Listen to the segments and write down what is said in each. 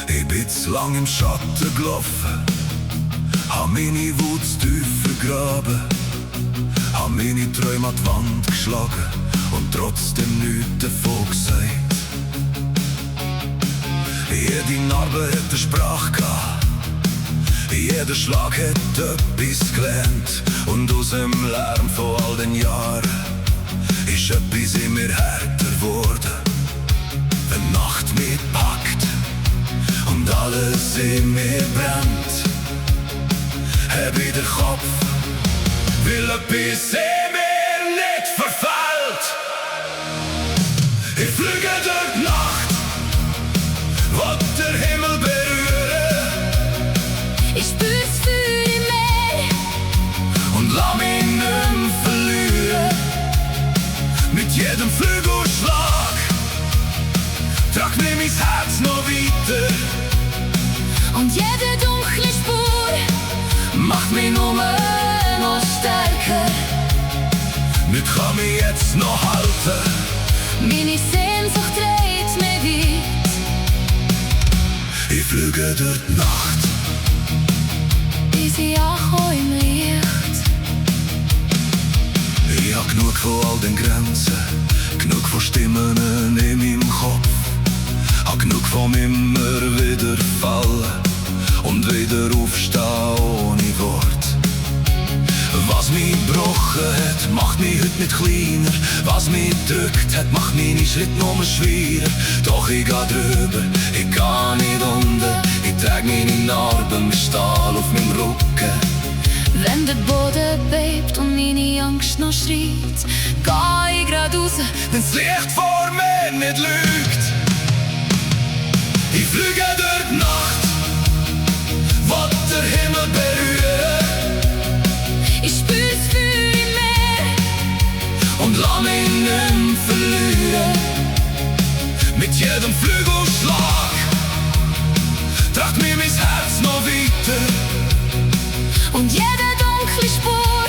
Ich bin zu lang im Schatten gelaufen, hab meine Wut tief vergraben, hab meine Träume an die Wand geschlagen und trotzdem nichts davon gesagt. Jede Narbe hat eine Sprache gehabt, jeder Schlag hat etwas gelernt, und aus dem Lärm von all den Jahren ist etwas in mir härter geworden. Wenn die Nacht mich packt und alles in mir brennt, hab ich den Kopf, weil etwas in mir nicht verfällt. Ich fliege durch die Nacht, will der Himmel berühren. Ich spür's Feuer im Meer Und lass mich nicht mehr verlieren. Mit jedem Flügelschlag trag mir mein Herz noch weiter. und jede dunkle Spur Macht mich nur noch stärker. nicht kann mich jetzt noch halten. Meine Sehnsucht dreht mich weit. Ich fliege durch die Nacht, Bis ich ankomme im Licht. ich hab genug von all den Grenzen, genug von Stimmen in meinem Kopf, hab genug vom immer wieder fallen und wieder aufstehen ohne Wort. Was mich gebrochen hat, macht mich heute nicht kleiner. Was mich drückt hat, macht meine Schritte nur schwerer. Doch ich geh drüber, ich geh nicht unter. Ich trag meine Narben mit Stahl auf meinem Rücken. Wenn der Boden bebt und meine Angst noch schreit, geh ich grad raus. Wenn's Licht vor mir nicht lügt. Ich fliege durch die Nacht, will der Himmel berühren. Ich spür's Feuer im Meer Und lass mich nicht mehr verlieren. Mit jedem Flügelschlag tragt mir mein Herz noch weiter. und jede dunkle Spur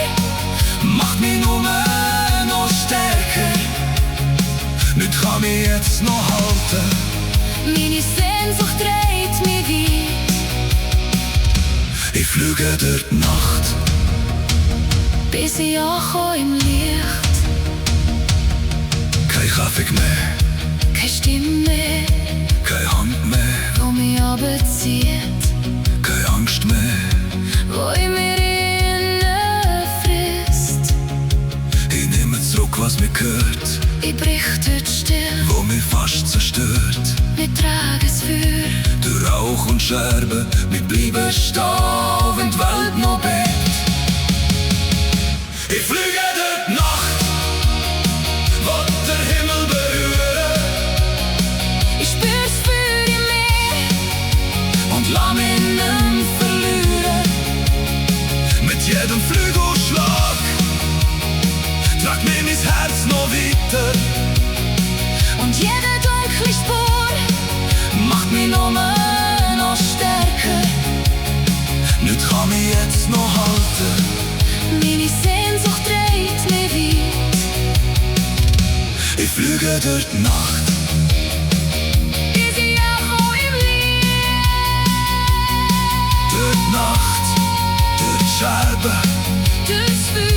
Macht mich nur noch stärker. Nicht kann mich jetzt noch halten. meine Sehnsucht dreht mich weit. Ich fliege durch die Nacht, Bis ich ankomme im Licht. kein Kaffee mehr, Keine Stimme mehr, keine Hand mehr, wo mich runterzieht, keine Angst mehr. wo in mir innen frisst. Ich nehme zurück, was mir gehört, Ich brich dort still, wo mich fast zerstört. wir tragen es Feuer. Durch Rauch und Scherben, wir bleiben stehen, wenn die Welt noch bebt. Ich fliege durch die Nacht, will der Himmel berühren. Ich spür's Feuer im Meer Und lass mich nicht mehr verlieren. Mit jedem Flügelschlag trag mir mein Herz noch weiter. und jede dunkle Spur Macht mich nur noch stärker. Nicht kann mich jetzt noch halten. meine Sehnsucht dreht mich weit. Ich fliege durch die Nacht, Bis ich ankomme im Licht. durch die Nacht, durch die Scherben. Durchs Feuer